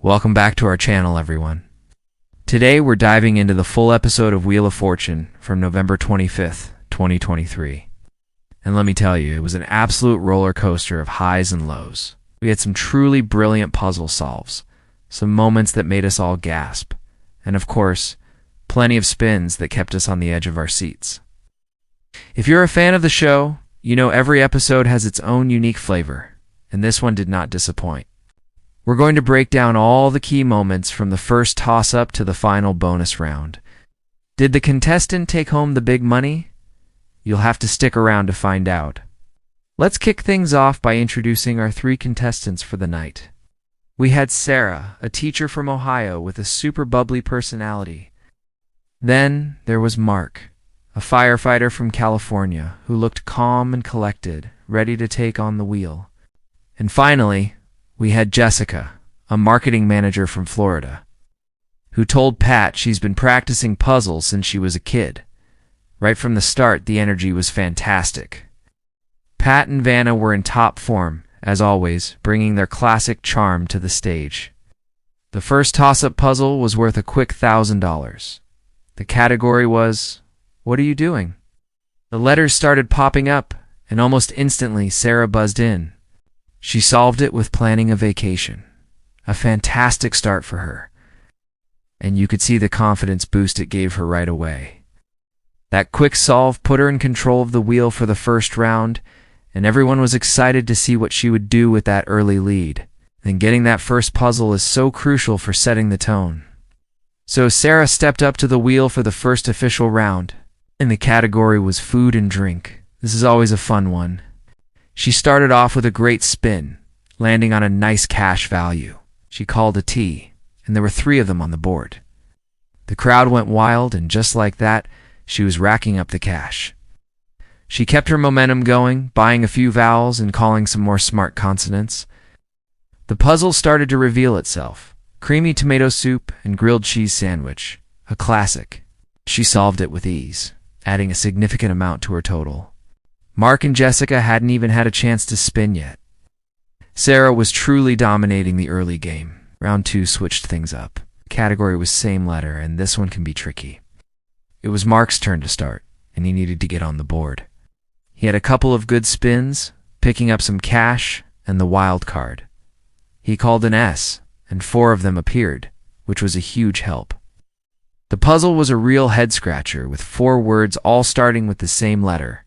Welcome back to our channel, everyone. Today we're diving into the full episode of Wheel of Fortune from November 25th, 2023. And let me tell you, it was an absolute roller coaster of highs and lows. We had some truly brilliant puzzle solves, some moments that made us all gasp, and of course, plenty of spins that kept us on the edge of our seats. If you're a fan of the show, you know every episode has its own unique flavor, and this one did not disappoint. We're going to break down all the key moments from the first toss-up to the final bonus round. Did the contestant take home the big money? You'll have to stick around to find out. Let's kick things off by introducing our three contestants for the night. We had Sarah, a teacher from Ohio with a super bubbly personality. Then there was Mark, a firefighter from California who looked calm and collected, ready to take on the wheel. And finally, we had Jessica, a marketing manager from Florida, who told Pat she's been practicing puzzles since she was a kid. Right from the start, the energy was fantastic. Pat and Vanna were in top form, as always, bringing their classic charm to the stage. The first toss-up puzzle was worth a quick $1,000. The category was, "What are you doing?" The letters started popping up, and almost instantly Sarah buzzed in. She solved it with planning a vacation. A fantastic start for her. And you could see the confidence boost it gave her right away. That quick solve put her in control of the wheel for the first round, and everyone was excited to see what she would do with that early lead. And getting that first puzzle is so crucial for setting the tone. So Sarah stepped up to the wheel for the first official round, and the category was food and drink. This is always a fun one. She started off with a great spin, landing on a nice cash value. She called a T, and there were 3 of them on the board. The crowd went wild, and just like that, she was racking up the cash. She kept her momentum going, buying a few vowels and calling some more smart consonants. The puzzle started to reveal itself. Creamy tomato soup and grilled cheese sandwich, a classic. She solved it with ease, adding a significant amount to her total. Mark and Jessica hadn't even had a chance to spin yet. Sarah was truly dominating the early game. Round 2 switched things up. The category was same letter, and this one can be tricky. It was Mark's turn to start, and he needed to get on the board. He had a couple of good spins, picking up some cash and the wild card. He called an S, and 4 of them appeared, which was a huge help. The puzzle was a real head-scratcher, with 4 words all starting with the same letter.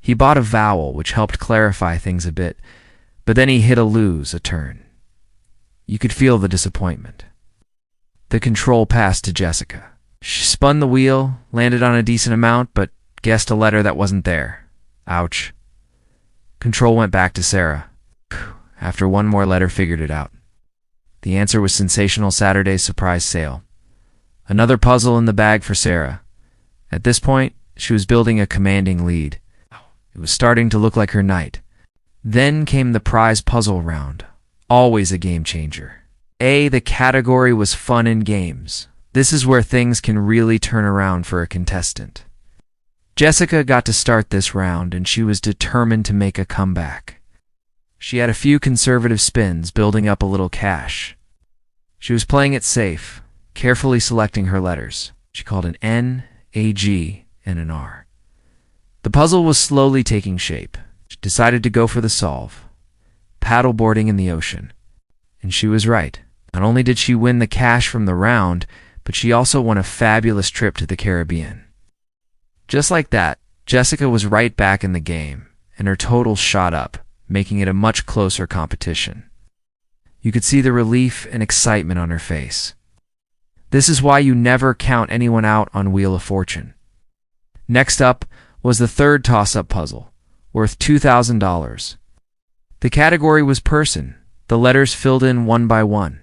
He bought a vowel, which helped clarify things a bit, but then he hit a lose a turn. You could feel the disappointment. The control passed to Jessica. She spun the wheel, landed on a decent amount, but guessed a letter that wasn't there. Ouch. Control went back to Sarah. After one more letter, figured it out. The answer was Sensational Saturday's surprise sale. Another puzzle in the bag for Sarah. At this point, she was building a commanding lead. It was starting to look like her night. Then came the prize puzzle round. Always a game changer. The category was fun and games. This is where things can really turn around for a contestant. Jessica got to start this round, and she was determined to make a comeback. She had a few conservative spins, building up a little cash. She was playing it safe, carefully selecting her letters. She called an N, a G, and an R. The puzzle was slowly taking shape. She decided to go for the solve. Paddleboarding in the ocean. And she was right. Not only did she win the cash from the round, but she also won a fabulous trip to the Caribbean. Just like that, Jessica was right back in the game, and her total shot up, making it a much closer competition. You could see the relief and excitement on her face. This is why you never count anyone out on Wheel of Fortune. Next up was the third toss-up puzzle, worth $2,000. The category was person. The letters filled in one by one.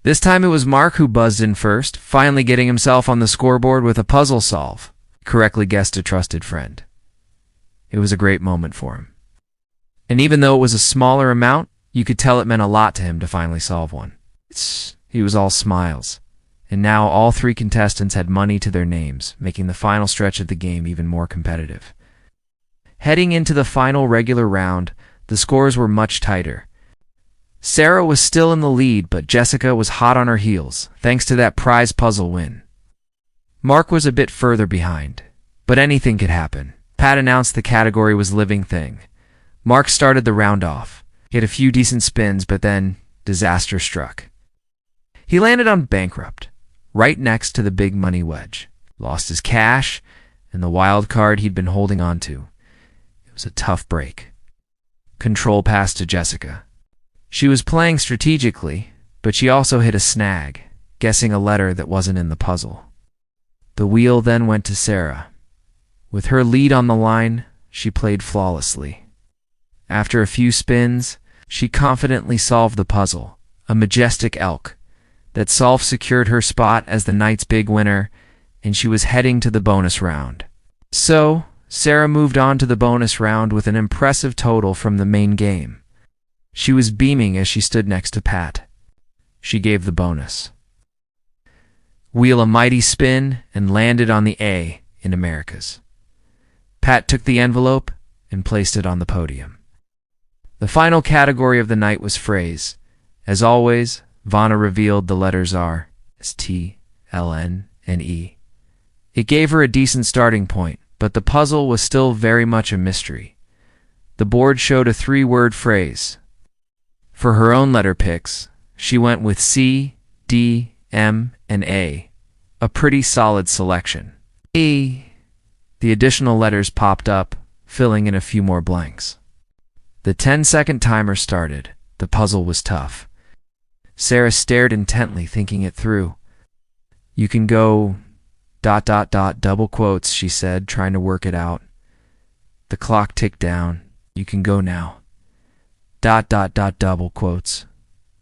This time it was Mark who buzzed in first, finally getting himself on the scoreboard with a puzzle solve. Correctly guessed a trusted friend. It was a great moment for him. And even though it was a smaller amount, you could tell it meant a lot to him to finally solve one. He was all smiles. And now all 3 contestants had money to their names, making the final stretch of the game even more competitive. Heading into the final regular round, the scores were much tighter. Sarah was still in the lead, but Jessica was hot on her heels, thanks to that prize puzzle win. Mark was a bit further behind, but anything could happen. Pat announced the category was living thing. Mark started the round off. He had a few decent spins, but then disaster struck. He landed on bankrupt, right next to the big money wedge, lost his cash and the wild card he'd been holding on to. It was a tough break. Control passed to Jessica. She was playing strategically, but she also hit a snag, guessing a letter that wasn't in the puzzle. The wheel then went to Sarah. With her lead on the line, she played flawlessly. After a few spins, she confidently solved the puzzle, a majestic elk. That solve secured her spot as the night's big winner, and she was heading to the bonus round. So, Sarah moved on to the bonus round with an impressive total from the main game. She was beaming as she stood next to Pat. She gave the bonus. Wheel a mighty spin and landed on the A in Americas. Pat took the envelope and placed it on the podium. The final category of the night was phrase. As always, Vanna revealed the letters R as T, L, N, and E. It gave her a decent starting point, but the puzzle was still very much a mystery. The board showed a 3-word phrase. For her own letter picks, she went with C, D, M, and A, a pretty solid selection. E. The additional letters popped up, filling in a few more blanks. The 10-second timer started. The puzzle was tough. Sarah stared intently, thinking it through. You can go ... double quotes, she said, trying to work it out. The clock ticked down. You can go now ... double quotes.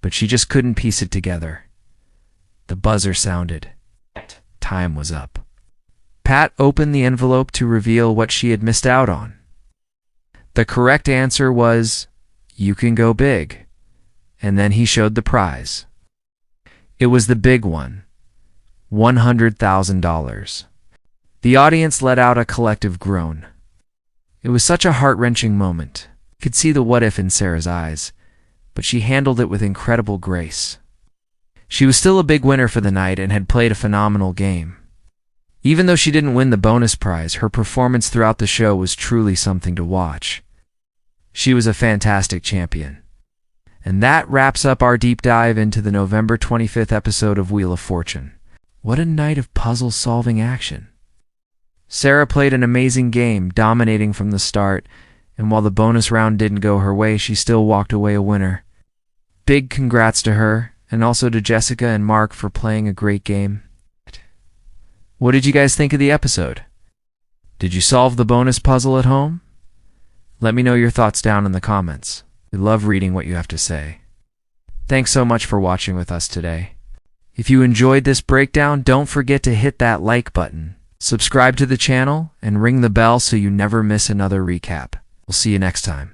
But she just couldn't piece it together. The buzzer sounded. Time was up. Pat opened the envelope to reveal what she had missed out on. The correct answer was, you can go big. And then he showed the prize. It was the big one, $100,000. The audience let out a collective groan. It was such a heart-wrenching moment. You could see the what-if in Sarah's eyes, but she handled it with incredible grace. She was still a big winner for the night and had played a phenomenal game. Even though she didn't win the bonus prize, her performance throughout the show was truly something to watch. She was a fantastic champion. And that wraps up our deep dive into the November 25th episode of Wheel of Fortune. What a night of puzzle-solving action. Sarah played an amazing game, dominating from the start, and while the bonus round didn't go her way, she still walked away a winner. Big congrats to her, and also to Jessica and Mark for playing a great game. What did you guys think of the episode? Did you solve the bonus puzzle at home? Let me know your thoughts down in the comments. We love reading what you have to say. Thanks so much for watching with us today. If you enjoyed this breakdown, don't forget to hit that like button, subscribe to the channel, and ring the bell so you never miss another recap. We'll see you next time.